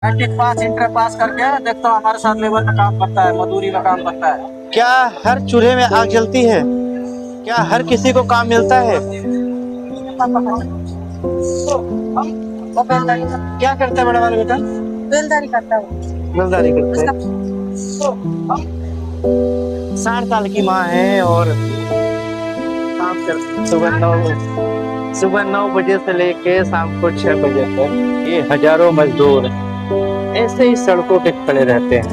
Matric pass inter pass करके देखता हूँ हमारे साथ लेबर में काम करता है, मजदूरी में काम करता है। क्या हर चूल्हे में आग जलती है? क्या हर किसी को काम मिलता है? क्या करता है बड़ा वाला बेटा? बेलदारी करता है। बेलदारी करता है। 60 साल की माँ है और काम करती है सुबह 9 बजे से लेके शाम को 6 बजे तक। ये हजारों मजदूर ऐसे ही सड़कों पे खड़े रहते हैं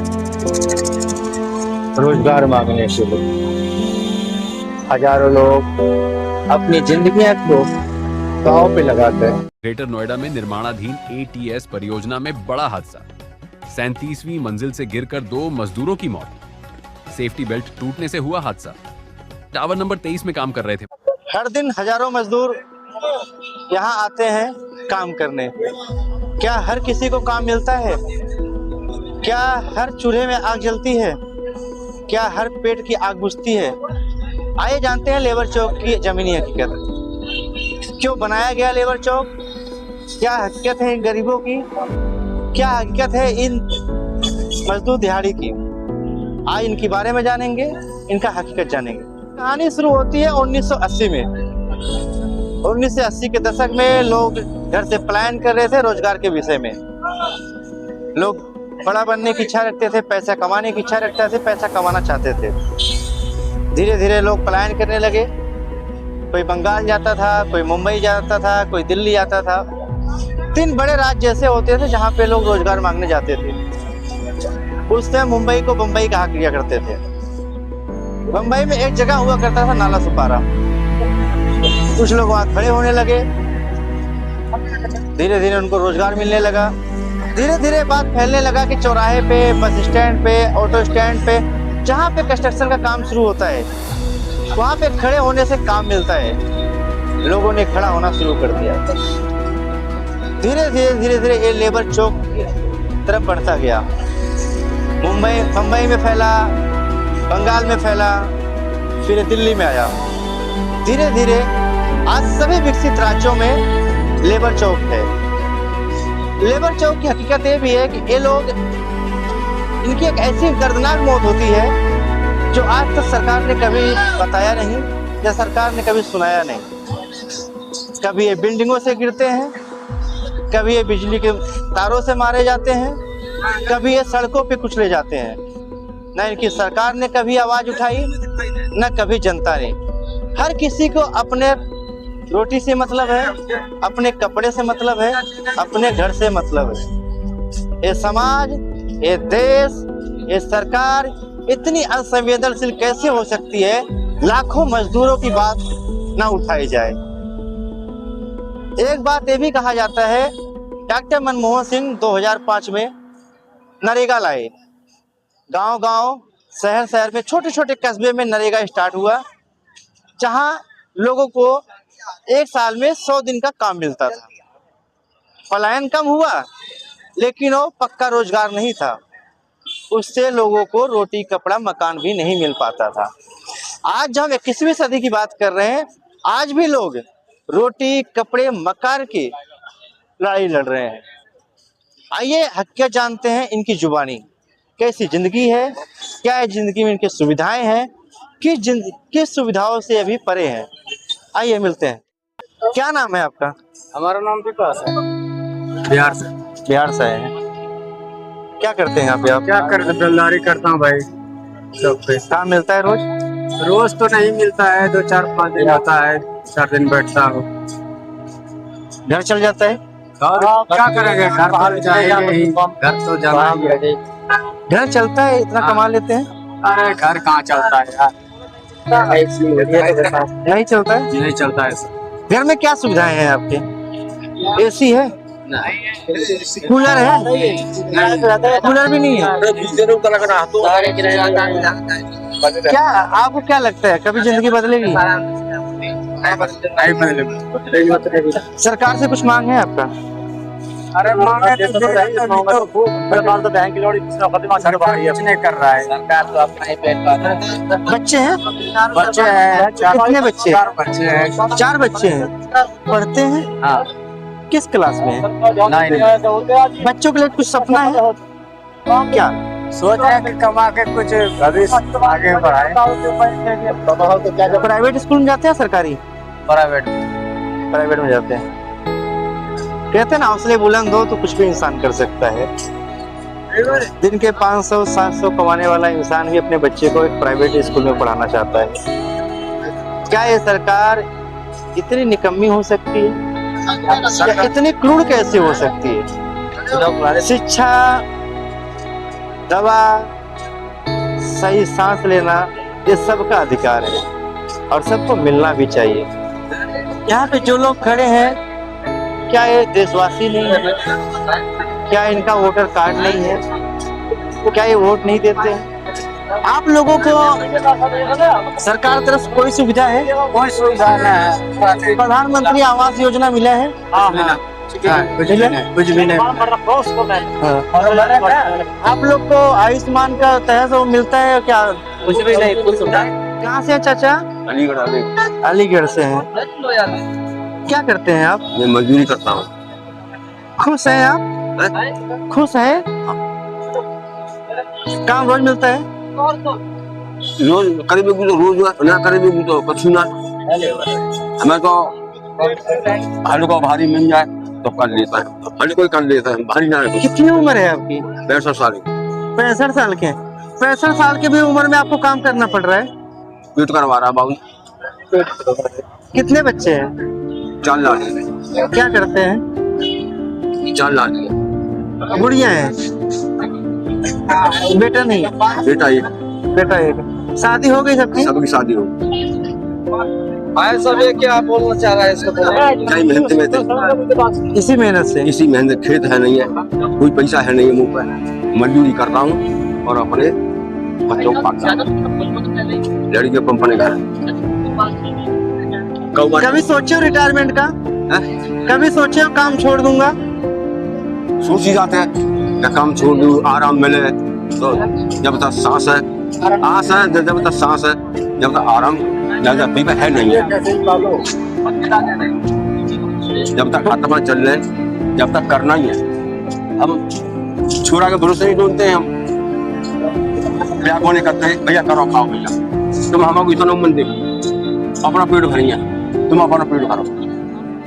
रोजगार मांगने के लिए। हजारों लोग अपनी जिंदगियां को दांव पे लगाते हैं। ग्रेटर नोएडा में निर्माणाधीन ATS परियोजना में बड़ा हादसा। 37वीं मंजिल से गिरकर 2 मजदूरों की मौत। सेफ्टी बेल्ट टूटने से हुआ हादसा। टावर नंबर 23 में काम कर रहे थे। हर दिन हजारों मजदूर यहाँ आते हैं काम करने। क्या हर किसी को काम मिलता है? क्या हर चूल्हे में आग जलती है? क्या हर पेट की आग बुझती है? आइए जानते हैं लेबर चौक की जमीनी हकीकत। क्यों बनाया गया लेबर चौक? क्या हकीकत है इन गरीबों की? क्या हकीकत है इन मजदूर दिहाड़ी की? आज इनके बारे में जानेंगे, इनका हकीकत जानेंगे। कहानी शुरू होती है 1980 में। 1980 के दशक में लोग घर से पलायन कर रहे थे रोजगार के विषय में। लोग बड़ा बनने की इच्छा रखते थे, पैसा कमाने की इच्छा रखते थे, पैसा कमाना चाहते थे। धीरे धीरे लोग पलायन करने लगे। कोई बंगाल जाता था, कोई मुंबई जाता था, कोई दिल्ली जाता था। 3 बड़े राज्य ऐसे होते थे जहाँ पे लोग रोजगार मांगने जाते थे। उस समय मुंबई को बम्बई कहा किया करते थे। बम्बई में एक जगह हुआ करता था नाला सुपारा। कुछ लोग वहाँ खड़े होने लगे। धीरे धीरे उनको रोजगार मिलने लगा। धीरे धीरे बात फैलने लगा कि चौराहे पे, बस स्टैंड पे, ऑटो स्टैंड पे, जहाँ पे कंस्ट्रक्शन का काम शुरू होता है वहाँ पे खड़े होने से काम मिलता है। लोगों ने खड़ा होना शुरू कर दिया। धीरे धीरे ये लेबर चौक की तरफ बढ़ता गया। मुंबई में फैला, बंगाल में फैला, फिर दिल्ली में आया। धीरे धीरे आज सभी विकसित राज्यों में लेबर चौक है। लेबर चौक की हकीकत ये भी है कि ये लोग, इनकी एक ऐसी दर्दनाक मौत होती है जो आज तक सरकार ने कभी बताया नहीं या सरकार ने कभी सुनाया नहीं। कभी ये बिल्डिंगों से गिरते हैं, कभी ये बिजली के तारों से मारे जाते हैं, कभी ये सड़कों पे कुचले जाते हैं। न इनकी सरकार ने कभी आवाज उठाई, न कभी जनता ने। हर किसी को अपने रोटी से मतलब है, अपने कपड़े से मतलब है, अपने घर से मतलब है। ये समाज, ये देश, ये सरकार इतनी असंवेदनशील कैसे हो सकती है? लाखों मजदूरों की बात ना उठाई जाए। एक बात ये भी कहा जाता है, डॉक्टर मनमोहन सिंह 2005 में नरेगा लाए। गांव-गांव, शहर में, छोटे-छोटे कस्बे में नरेगा स्टार्ट हुआ, जहां लोगों को एक साल में 100 दिन का काम मिलता था। पलायन कम हुआ, लेकिन वो पक्का रोजगार नहीं था। उससे लोगों को रोटी, कपड़ा, मकान भी नहीं मिल पाता था। आज जब हम 21वीं सदी की बात कर रहे हैं, आज भी लोग रोटी, कपड़े, मकान की लड़ाई लड़ रहे हैं। आइए हकीकत जानते हैं इनकी जुबानी। कैसी जिंदगी है, क्या है जिंदगी में इनकी सुविधाएं हैं, किस सुविधाओं से अभी परे हैं। आइए मिलते हैं। क्या नाम है आपका? हमारा नाम विकास है, बिहार से है। क्या करते हैं यहाँ पे आप? क्या करते, बेलदारी करता हूँ भाई। सब पे काम मिलता है रोज? रोज तो नहीं मिलता है, 2-4-5 दिन आता है, 4 दिन बैठता हूँ। घर चल जाता है? और क्या करेंगे, घर पर जाएंगे ही, घर तो जाना ही है। घर चलता है, इतना कमा लेते हैं? अरे घर कहाँ चलता है यार, नहीं चलता है? नहीं चलता है सर। घर में क्या सुविधाएं हैं आपके? AC है? कूलर है? कूलर भी नहीं है। क्या आपको क्या लगता है, कभी जिंदगी बदलेगी? नहीं बदलेगी। सरकार से कुछ मांग है आपका? अरे मांगे तो कुछ नहीं कर रहा है सरकार, तो अपना ही पेट पाल रहा है। बच्चे हैं? बच्चे हैं। कितने बच्चे? 4 बच्चे हैं। 4 बच्चे हैं। पढ़ते हैं? हाँ। किस क्लास में है? 9। बच्चों के लिए कुछ सपना है क्या? सोच रहे हैं कि कमा के कुछ भविष्य आगे बढ़ाए। प्राइवेट स्कूल में जाते हैं सरकारी? प्राइवेट में जाते हैं। कहते हैं ना हौसले बुलंद हो तो कुछ भी इंसान कर सकता है। दिन के 500-700 कमाने वाला इंसान भी अपने बच्चे को एक प्राइवेट स्कूल में पढ़ाना चाहता है। क्या ये सरकार इतनी निकम्मी हो सकती है? या इतनी क्रूर कैसे हो सकती है? शिक्षा, दवा, सही सांस लेना, ये सबका अधिकार है और सबको मिलना भी चाहिए। यहाँ पे जो लोग खड़े हैं, क्या ये देशवासी नहीं है? क्या इनका वोटर कार्ड नहीं है? क्या ये वोट नहीं देते हैं? आप लोगों को सरकार तरफ से कोई सुविधा है? कोई सुविधा नहीं है। प्रधानमंत्री आवास योजना मिला है? कुछ भी नहीं। आप लोग को आयुष्मान का तहत वो मिलता है क्या? कुछ भी नहीं। कुछ सुविधा। कहाँ से हैं चाचा? अलीगढ़ से हैं। क्या करते हैं आप? मैं मजदूरी करता हूँ। खुश हैं आप? खुश हैं? काम रोज मिलता है? रोज करीबी तो रोज ना, करीबी तो कछु ना। हमें तो हल्का भारी मिल जाए तो कर लेता है, हल्का कोई कर लेता है, भारी ना है। कितनी उम्र है आपकी? 65 साल। 65 साल के? 65 साल की भी उम्र में आपको काम करना पड़ रहा है? पेट करवा रहा बाबू। कितने बच्चे हैं? 4 लाख है। क्या करते हैं? 4 लाख है। गुड़िया है? बेटा नहीं? बेटा एक। बेटा एक। शादी हो गई सबकी? सबकी शादी हो। भाई सब ये क्या बोलना चाह रहा है इसको? कई मेहनत में थे, इसी मेहनत से? इसी मेहनत। खेत है नहीं है, कोई पैसा है नहीं है मुँह पर। मजदूरी करता हूँ और अपने बच्चों को पालता हूँ। लड़की कंपनी का। कभी सोचे हो रिटायरमेंट का? कभी सोचे हो काम छोड़ दूंगा? सोच ही जाते हैं क्या काम छोड़ दूँ, आराम मिले तो। जब तक सांस है, आस है, जब तक सांस है, जब तक आराम ज्यादा पीपा है नहीं है, जब तक आत्मा चल रहे, जब तक करना ही है। हम छोरा के भरोसे नहीं ढूंढते हैं। हम क्या कोने करते हैं, भैया करो खाओ भैया, तुम हमको इतना मन देखो, अपना पेट भरिया, तुम अपना पेट भरो।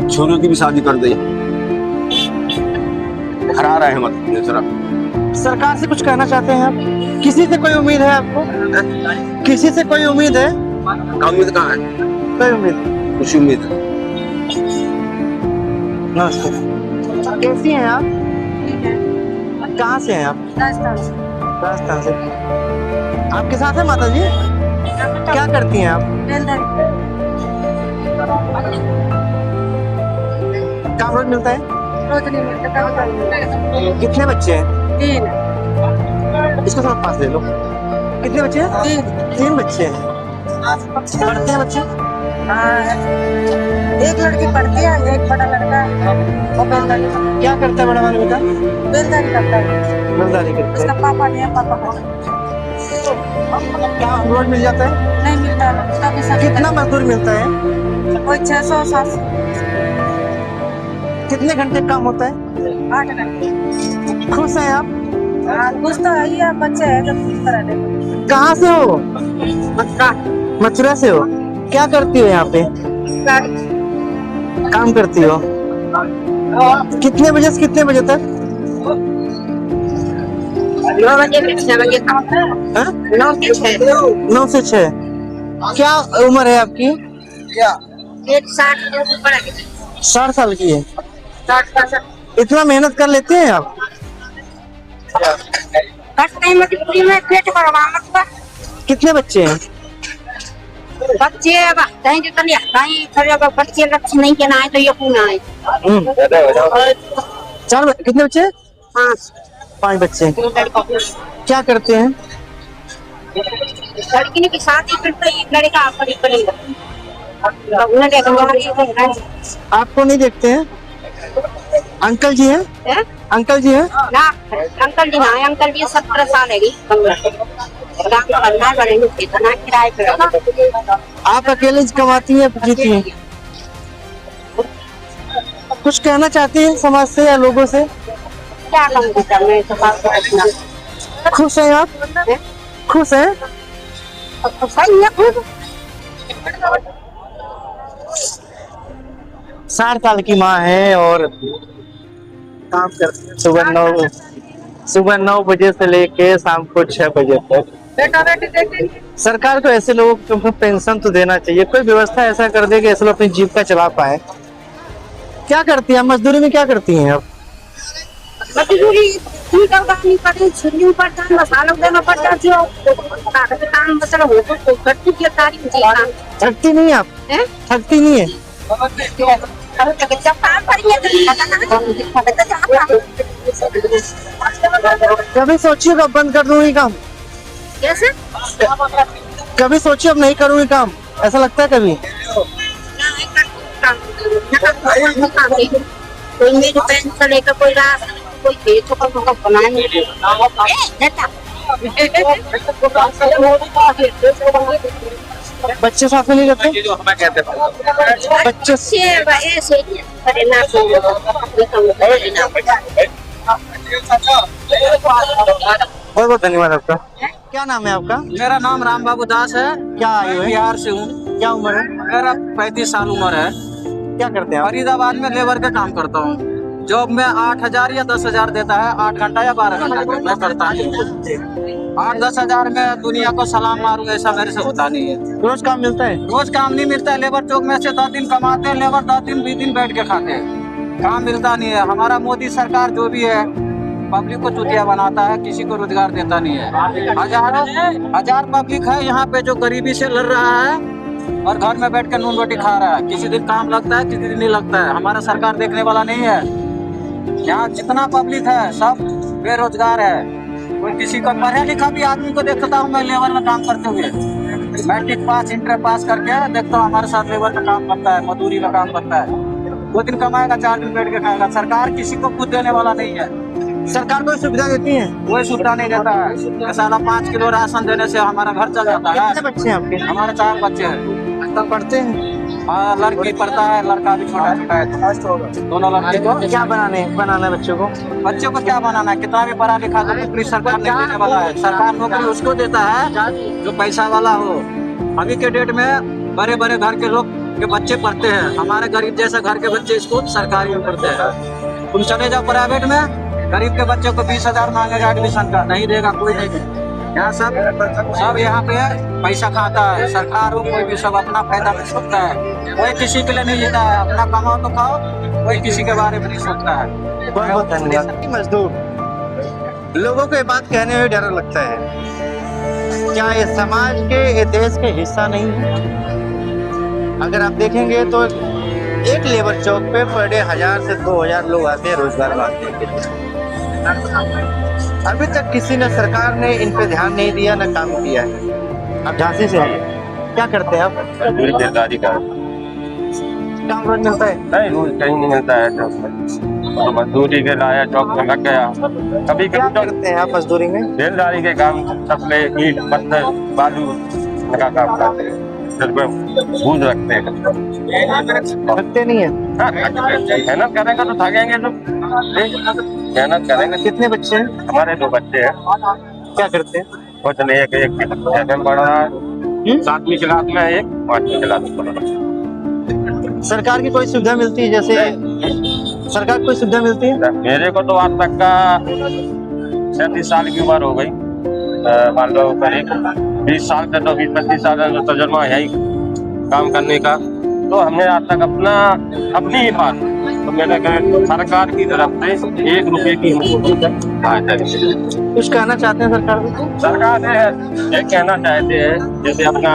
छोरों की भी शादी कर दे, हरा रहे हैं मत सिर्फ। सरकार से कुछ कहना चाहते हैं आप? किसी से कोई उम्मीद है आपको? किसी से कोई उम्मीद है? उम्मीद कहाँ है? कोई उम्मीद? कुछ उम्मीद है? नमस्कार। कैसी हैं आप? कहाँ से हैं आप? राजस्थान से। आपके साथ है माता जी? क्या करती हैं आप? काम रोज मिलता है? कितने बच्चे हैं? 3। इसको थोड़ा पास ले लो। कितने बच्चे हैं? 3 बच्चे हैं। पढ़ते हैं बच्चे? एक लड़की पढ़ती है, एक बड़ा लड़का और बेलदारी। क्या करता है बड़ा वाला बेटा? बेलदारी करता है। बेलदारी करता उसका है। पापा नहीं है, पापा को क्या रोज मिल जाता है? नहीं मिलता। उसका भी सब कितना मजदूर मिलता है? कोई 600-700। कितने घंटे काम होता है? 8 घंटे। खुश हैं आप? कुछ तो है ही, बच्चे हैं जब कुछ करा दे। कहाँ से हो? मथुरा से हो? क्या करती हो यहाँ पे? काम करती हो? कितने बजे से कितने बजे तक? 9 बजे से 6 बजे तक। 9 से 6। 9 से 6। क्या उम्र है आपकी? 60 साल की है। 60। इतना मेहनत कर लेते हैं आप? मजबूरी में पेट भरवा मत। कितने बच्चे हैं? बच्चे कहीं जो कलिया कहीं फिर बच्चे लक्ष्य नहीं के ना है तो ये कौन आए? 4 कितने बच्चे? 5 बच्चे। 2 लड़के। क्या करते हैं? लड़की की शादी करते ही लड़का करेगा। आपको नहीं देखते हैं? अंकल जी हैं? अंकल जी हैं? ना अंकल जी ना, अंकल जी 17 साल है काम करना है, बड़े कितना किराए पे। आप अकेले कमाती हैं जीती हैं? कुछ कहना चाहती हैं समाज से या लोगों से? क्या कहूँगी सर, मैं तो बात करना खुश हैं आप? खुश हैं? तो सही है खुद। 60 साल की माँ है और काम करती है सुबह 9 बजे से लेके शाम को 6 बजे तक। सरकार को ऐसे लोगों को पेंशन तो देना चाहिए, कोई व्यवस्था ऐसा कर दे कि ऐसे लोग अपनी जीविका चला पाए। क्या करती हैं मजदूरी में, क्या करती हैं आप? मजदूरी ठीक है, करनी पड़ती, छुट्टी पड़ता है, मसाला देना पड़ता है, जो काम मसला हो तो करती है तारीफ जी। थकती नहीं आप? थकती नहीं है? जब काम करेंगे कभी सोचिए अब बंद कर दूंगी काम? कैसे कभी सोचिए अब नहीं करूंगी काम, ऐसा लगता है कभी? कोई मेरी पेंशन लेकर, कोई राशन, कोई भेजो का बनाने बच्चे साथ में नहीं रहते? बच्चे ऐसे करना बहुत बहुत धन्यवाद आपका। क्या नाम है आपका? मेरा नाम राम बाबू दास है। क्या आयु है? बिहार से हूँ। क्या उम्र है? मेरा 35 साल उम्र है। क्या करते हैं आप? फरीदाबाद में लेबर का काम करता हूँ। जॉब में 8,000 या 10,000 देता है, 8 घंटा या 12 घंटा का मैं करता हूँ। 8-10 हजार में दुनिया को सलाम मारूं ऐसा मेरे से होता नहीं है। रोज काम मिलता है? रोज काम नहीं मिलता है। लेबर चौक में से 10 दिन कमाते हैं, लेबर 10 दिन 20 दिन बैठ के खाते हैं, काम मिलता नहीं है। हमारा मोदी सरकार जो भी है पब्लिक को चुतिया बनाता है, किसी को रोजगार देता नहीं है। हजार पब्लिक है यहाँ पे जो गरीबी से लड़ रहा है और घर में बैठ कर नून रोटी खा रहा है। किसी दिन काम लगता है, किसी दिन नहीं लगता है। हमारा सरकार देखने वाला नहीं है। यहाँ जितना पब्लिक है सब बेरोजगार है। कोई किसी को पढ़ा लिखा भी आदमी को देखता हूँ मैं लेबर में काम करते हुए, मैट्रिक पास इंटर पास करके देखता हूँ हमारे साथ लेबर में काम करता है, मजदूरी में काम करता है। 2 दिन कमाएगा, 4 दिन बैठ के खाएगा। सरकार किसी को कुछ देने वाला नहीं है। सरकार कोई सुविधा देती है? कोई सुविधा नहीं देता है। साला 5 किलो राशन देने से हमारा घर चल जाता है। कितने बच्चे हैं आपके? हमारे 4 बच्चे हैं। पढ़ते हैं? हाँ, लड़की पढ़ता है, लड़का भी छोटा छोटा है। दोनों लड़के को क्या बनाना है बच्चों को? बच्चों को क्या बनाना है? कितना भी पढ़ा लिखा तो नौकरी सरकार नहीं देने वाला है। सरकार नौकरी उसको देता है जो पैसा वाला हो। अभी के डेट में बड़े बड़े घर के लोग के बच्चे पढ़ते हैं, हमारे गरीब जैसे घर के बच्चे इसको सरकारी में पढ़ते हैं। तुम चले जाओ प्राइवेट में, गरीब के बच्चों को 20,000 मांगेगा एडमिशन का, नहीं देगा कोई नहीं। यहाँ सब यहाँ पे पैसा खाता है। सरकार हो कोई भी सब अपना फायदा में सोचता है। कोई किसी के लिए नहीं जीता है। अपना कमाओ तो खाओ, कोई किसी के बारे में नहीं सोचता है। बहुत बहुत धन्यवाद। मजदूर लोगों को ये बात कहने में डर लगता है, क्या ये समाज के, ये देश के हिस्सा नहीं है? अगर आप देखेंगे तो एक लेबर चौक पे पर डे 1000 से 2000 लोग आते हैं रोजगार मांगने के लिए। अभी तक किसी ने, सरकार ने इन पे ध्यान नहीं दिया, न काम किया है। आप झांसी से हैं, क्या करते हैं आप? बेरोजगारी का काम रोज मिलता है? नहीं, रोज कहीं नहीं मिलता है। तो मजदूरी के लाया, चौक में लग गया। कभी क्या कभी करते हैं आप मजदूरी में? बेलदारी के काम, सप्ले, ईंट, पत्थर, बालू का काम करते हैं। बूझ रखते हैं। थकते नहीं है? मेहनत करेंगे तो थकेंगे तो मेहनत करेंगे। कितने बच्चे हैं? हमारे 2 बच्चे हैं। क्या करते हैं? कुछ नहीं, एक 7वीं पढ़ रहा है, 7वीं क्लास में, एक 5वीं क्लास में पढ़ रहा है। सरकार की कोई सुविधा मिलती है? जैसे सरकार कोई सुविधा मिलती है? मेरे को तो आज तक का 37 साल की उम्र हो गई। मान लो करीब 20 साल से, तो 20-25 साल का तजुर्बा है ही काम करने का। तो हमने आज तक अपनी ही बात तो मैंने सरकार की तरफ से 1 रुपए की सहायता दी। कुछ कहना चाहते हैं सरकार को? सरकार से ये कहना चाहते हैं, जैसे अपना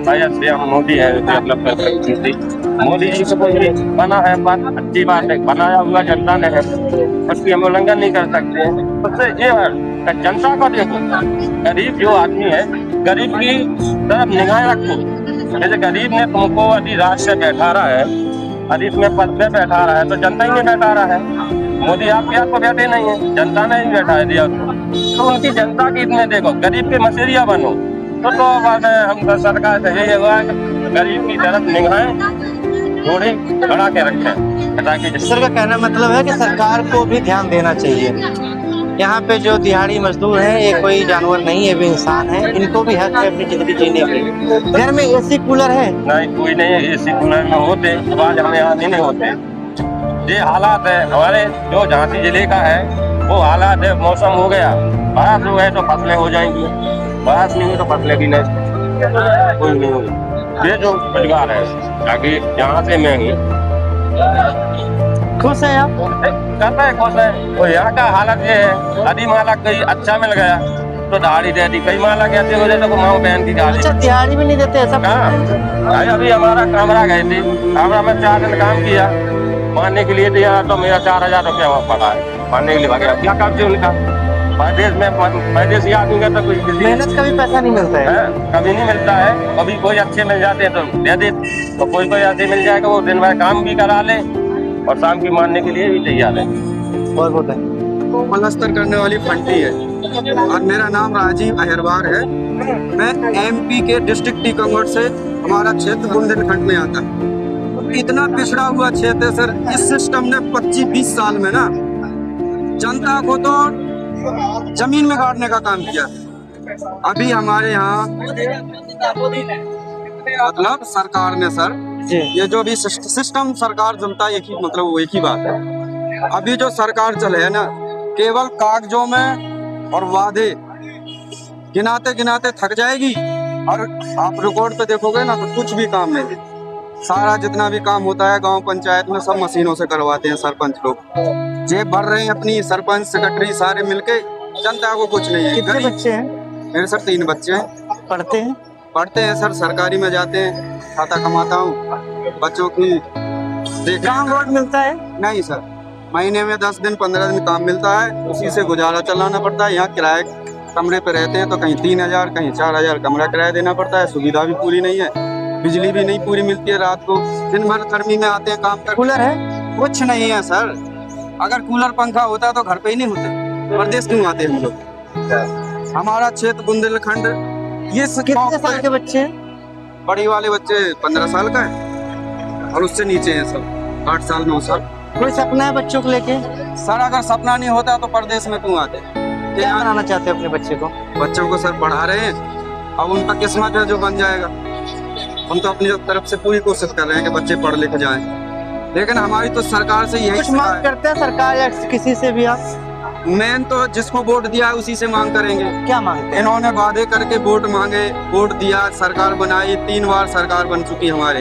CM मोदी है, जैसे अपना प्रधानमंत्री मोदी जी को ये बना है, बात अच्छी बात है, बनाया हुआ जनता ने है, उसकी हम उल्लंघन नहीं कर सकते हैं। सबसे ये है जनता को देखो, गरीब जो आदमी है, गरीब की तरफ निगाह रखो। जैसे गरीब ने तुमको यदि राज से बैठा रहा है, यदि इसमें पद पे बैठा रहा है, तो जनता ही नहीं बैठा रहा है। मोदी आपके आपको बैठे नहीं है, जनता ने ही बैठा दिया उसको। तो उनकी जनता की इसमें देखो, गरीब के मसीरिया बनो। तो बात है, हम सरकार से यही हुआ गरीब की तरफ निगाहें घोड़े खड़ा के रखे ताकि सर का कहना मतलब है कि सरकार को भी ध्यान देना चाहिए। यहाँ पे जो दिहाड़ी मजदूर हैं ये कोई जानवर नहीं है, भी इंसान है, इनको भी हक है अपनी जिंदगी जीने की। घर में एसी कूलर है? नहीं, कोई नहीं है। एसी कूलर में होते तो आज हमें यहाँ नहीं होते। ये हालात है हमारे जो झांसी जिले का है, वो हालात है। मौसम हो गया, बारिश हो गए तो फसलें हो जाएंगी, बारिश नहीं हुई तो फसलें भी नहीं, कोई नहीं होगी। ये जो रोजगार है ताकि यहाँ से महंगी खुश है आप? करता है खुश है। और यहाँ का हालत ये है, यदि माला कहीं अच्छा मिल गया तो दाढ़ी दे दी, कई माला कहते हो जैसे माओ बहन की दाढ़ी। अच्छा, दिहाड़ी भी नहीं देते ऐसा? भाई अभी हमारा कैमरा गए थे, कैमरा में 4 दिन काम किया, मानने के लिए दिया तो मेरा 4000 रुपया पड़ा है, मानने के लिए भाग क्या काम से उनका। परदेश आदमी का तो कोई मेहनत का भी पैसा नहीं मिलता है? कभी नहीं मिलता है। कभी कोई अच्छे मिल जाते हैं तो दे दे, तो कोई ऐसे मिल जाएगा वो दिन भर काम भी करा ले और शाम की मानने के लिए भी तैयार है। बहुत बहुत है। पलस्तर करने वाली फंटी है और मेरा नाम राजीव अहिरवार है। मैं एमपी के डिस्ट्रिक्ट टीकमगढ़ से, हमारा क्षेत्र बुंदेलखंड में आता है। इतना पिछड़ा हुआ क्षेत्र है सर, इस सिस्टम ने 25-20 साल में ना जनता को तो जमीन में गाड़ने का काम किया। अभी हमारे यहाँ मतलब सरकार ने सर ये जो भी सिस्टम सरकार जनता एक ही मतलब वो एक ही बात है। अभी जो सरकार चले है ना, केवल कागजों में और वादे गिनाते गिनाते थक जाएगी और आप रिकॉर्ड पे देखोगे ना तो कुछ भी काम नहीं। सारा जितना भी काम होता है गांव पंचायत में सब मशीनों से करवाते हैं सरपंच लोग, जेब भर रहे हैं अपनी, सरपंच सेक्रेटरी सारे मिलके, जनता को कुछ नहीं है। कितने बच्चे हैं? मेरे सर 3 बच्चे हैं। पढ़ते हैं सर, सरकारी में जाते हैं, खाता कमाता हूँ बच्चों की देख। काम रोड मिलता है? नहीं सर, महीने में 10 दिन 15 दिन काम मिलता है, उसी से गुजारा चलाना पड़ता है। यहाँ किराए कमरे पे रहते हैं तो कहीं 3000 कहीं 4000 कमरा किराया देना पड़ता है। सुविधा भी पूरी नहीं है, बिजली भी नहीं पूरी मिलती है। रात को दिन भर गर्मी में आते हैं काम कर। कूलर है? कुछ नहीं है सर। अगर कूलर पंखा होता तो घर पे ही नहीं होते, प्रदेश क्यों आते हम लोग। हमारा क्षेत्र बुंदेलखंड। ये कितने साल के बच्चे हैं? बड़ी वाले बच्चे 15 साल का है और उससे नीचे हैं सब 8 साल 9 साल। कोई सपना है बच्चों को लेके? सर अगर सपना नहीं होता तो प्रदेश में क्यों आते। क्या बनाना चाहते हैं अपने बच्चे को? बच्चों को सर पढ़ा रहे हैं, अब उनका किस्मत है जो बन जाएगा। हम तो अपनी तरफ से पूरी कोशिश कर रहे हैं कि बच्चे पढ़ लिख जाएं, लेकिन हमारी तो सरकार से यही कुछ मांग करते हैं सरकार या किसी से भी आप? मेन तो जिसको वोट दिया है उसी से मांग करेंगे। क्या मांगते हैं? इन्होंने वादे करके वोट मांगे, वोट दिया, सरकार बनाई, 3 बार सरकार बन चुकी हमारे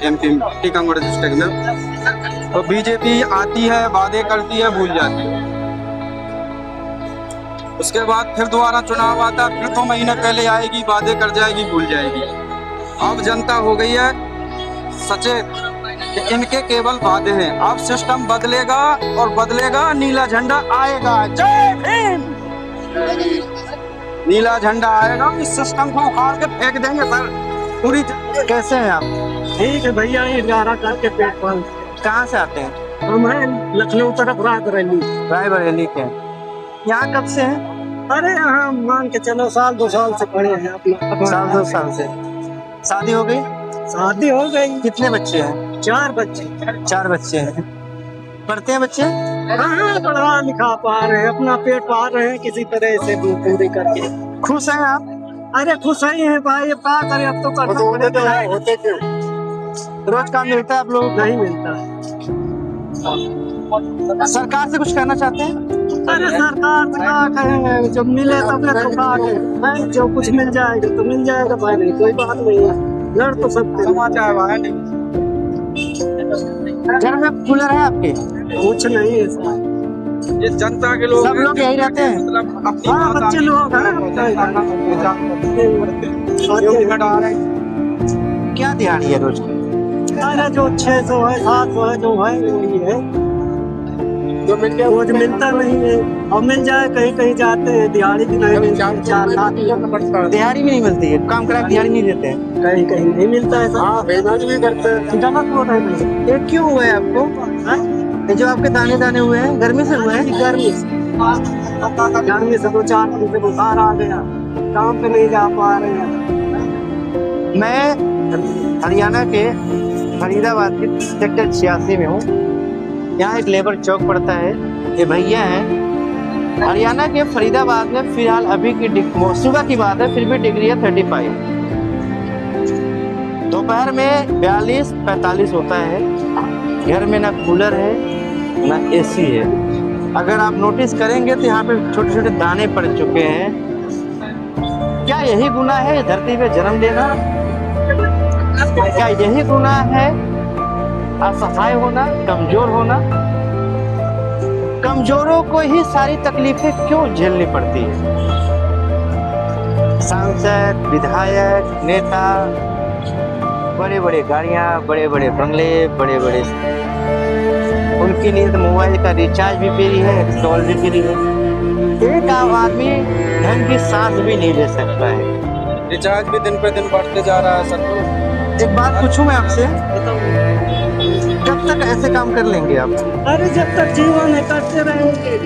एमपी टीकमगढ़ डिस्ट्रिक्ट में। तो बीजेपी आती है, वादे करती है, भूल जाती है। उसके बाद फिर दोबारा चुनाव आता, फिर 2 महीने पहले आएगी, वादे कर जाएगी, भूल जाएगी। अब जनता हो गई है सचेत कि इनके केवल वादे हैं। अब सिस्टम बदलेगा और बदलेगा, नीला झंडा आएगा। जय भीम। नीला झंडा आएगा, इस सिस्टम को उखाड़ के फेंक देंगे सर पूरी। कैसे हैं आप? ठीक है भैया, ये गारा करके पेट पाल। कहाँ से आते हैं? हम हैं लखनऊ तरफ रायबरेली के। यहाँ कब से हैं? अरे यहाँ मान के चलो 1-2 साल से पड़े हैं अपना। 2 साल से। शादी हो गई? शादी हो गई। कितने बच्चे हैं? 4 बच्चे। 4 बच्चे हैं। पढ़ते हैं बच्चे? हाँ, पढ़ा लिखा पा रहे हैं, अपना पेट पाल रहे हैं किसी तरह से पूरी करके। खुश हैं आप? अरे खुश ही है भाई, अब क्या करें, अब तो करना पड़ेगा। होते क्यों? रोज काम मिलता है आप लोग? नहीं मिलता। सरकार से कुछ कहना चाहते हैं? अरे सरकार से क्या कहेंगे, जब मिले तब तो भाई, जो कुछ मिल जाएगा तो मिल जाएगा भाई, नहीं कोई बात नहीं है, लड़ तो सकते। समाचार भाई घर में कूलर है आपके? कुछ नहीं है सर। ये जनता के लोग सब लोग यही रहते हैं? मतलब अपनी हाँ, बात बच्चे आगे लोग हैं। क्या दिहाड़ी है रोज की? अरे जो 600 है 700 है जो है वही है, जो रोज मिलता नहीं है। और मिल जाए कहीं कहीं जाते हैं, दिहाड़ी भी नहीं मिलती, 4 लाख दिहाड़ी भी नहीं मिलती है? काम करा दिहाड़ी नहीं देते हैं? कहीं कहीं नहीं मिलता है सर। बेईमानी भी करते हैं। गलत बोल रहे हैं। ये क्यों हुआ है आपको? ये जो आपके दाने दाने हुए हैं गर्मी से हुए हैं? गर्मी से 2-4 दिन से बुखार आ गया, काम पे नहीं जा पा रहे हैं। मैं हरियाणा के फरीदाबाद के सेक्टर 86 में हूँ। यहाँ एक लेबर चौक पड़ता है। ये भैया हैं हरियाणा के फरीदाबाद में। फिलहाल अभी की सुबह की बात है, फिर भी डिग्री है 35। दोपहर में 42-45 होता है। घर में ना कूलर है ना एसी है। अगर आप नोटिस करेंगे तो यहाँ पे छोटे छोटे दाने पड़ चुके हैं। क्या यही गुनाह है धरती पे जन्म लेना? क्या यही गुनाह है असहाय होना, कमजोर होना? कमजोरों को ही सारी तकलीफें क्यों झेलनी पड़ती है? सांसद, विधायक, नेता, बड़े बड़े गाड़ियां, बड़े बड़े बंगले, बड़े बड़े, उनके लिए तो मोबाइल का रिचार्ज भी फ्री है, टोल भी फ्री है। एक आम आदमी ढंग की सांस भी नहीं ले सकता है। रिचार्ज भी दिन पे दिन बढ़ते जा रहा है सर। एक बात पूछूं मैं आपसे, कब तक ऐसे काम कर लेंगे आप? अरे जब तक जीवन है करते रहेंगे।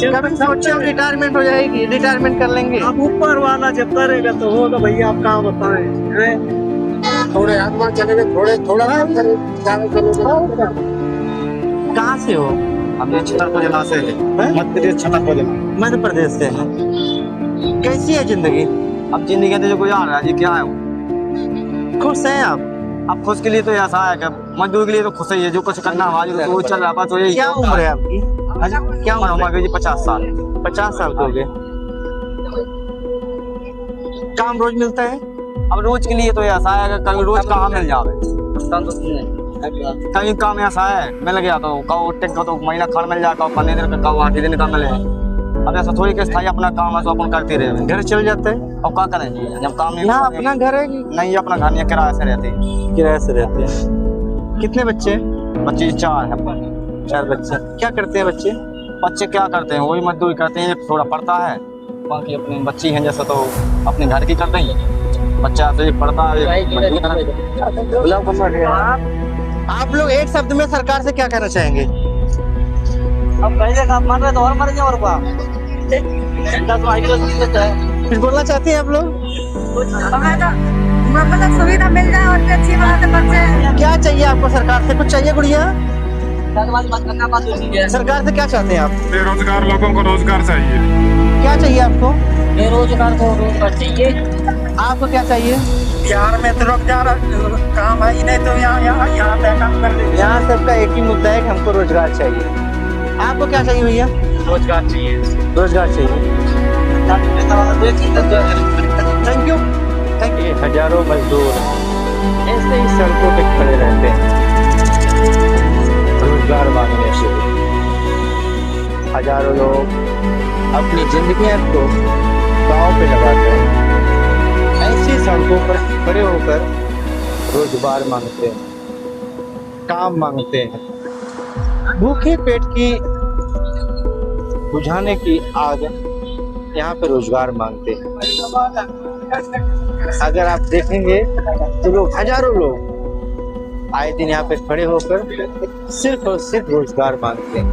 कब सोचे हम रिटायरमेंट हो जाएगी, रिटायरमेंट कर लेंगे? अब ऊपर वाला जब करेगा तो होगा भैया, आप कहाँ बताएं? थोड़े आत्मा चलेंगे, थोड़ा कहाँ से हो? हमने छतरपुर जिला से मध्य प्रदेश से हैं। कैसी है जिंदगी? अब जिंदगी तो जो गुजार रहा है जी, क्या है वो? खुश हैं आप? अब खुश के लिए तो ऐसा है कि मजदूर के लिए तो खुश ही है, जो कुछ करना हमारी तो वो चल रहा है, बस वही। क्या उम्र है आपकी? क्या उम्र हमारी जी? 50 साल। 50 साल हो गए। काम रोज मिलता है? अब रोज के लिए तो ऐसा है कि कभी रोज कहाँ मिल जावे। कहीं काम ऐसा है मिल गया तो कहो टिक तो महीना खड़ मिल जाता, 15 दिन का, 8 दिन का मिले। अब ऐसा थोड़ी कि स्थायी अपना काम है तो अपन करते रहे। घर चल जाते हैं? अब क्या करेंगे जब काम नहीं? यहाँ अपना घर है कि नहीं, अपना घर नहीं, किराए से रहते हैं। किराए से रहते हैं? कितने बच्चे? बच्चे 4 है। 4 बच्चे। क्या करते हैं बच्चे? बच्चे क्या करते हैं? वही मजदूरी करते हैं। एक थोड़ा पढ़ता है, बाकी अपनी बच्ची हैं जैसा तो अपने घर की करते हैं। बच्चा तो ये पढ़ता है। आप लोग एक शब्द में सरकार से क्या कहना चाहेंगे? अब पहले काम मर रहे तो और मर जाए और क्या? कुछ बोलना चाहते हैं आप लोग? मतलब सुविधा मिल जाए और अच्छी बात है। बच्चे क्या चाहिए आपको सरकार से? कुछ चाहिए गुड़िया? सरकार से क्या चाहते हैं आप? बेरोजगार लोगों को रोजगार चाहिए। क्या चाहिए आपको? बेरोजगार को रोजगार चाहिए। आपको क्या चाहिए? बिहार में तो रोजगार काम है ही नहीं, तो यहाँ पे काम कर लेंगे। यहाँ सबका एक ही मुद्दा है कि हमको रोजगार चाहिए। आपको क्या चाहिए भैया? रोजगार चाहिए। रोजगार चाहिए। Thank you. Thank you. हजारों मजदूर ऐसे ही सड़कों पे खड़े रहते हैं रोजगार मांगने से। हजारों लोग अपनी जिंदगियां को गांव पे लगाते हैं, ऐसी सड़कों पर खड़े होकर रोजगार मांगते हैं, काम मांगते हैं। भूखे पेट की बुझाने की आग यहाँ पे रोजगार मांगते हैं। अगर आप देखेंगे तो लोग, हजारों लोग आए दिन यहाँ पे खड़े होकर सिर्फ और सिर्फ रोजगार मांगते हैं।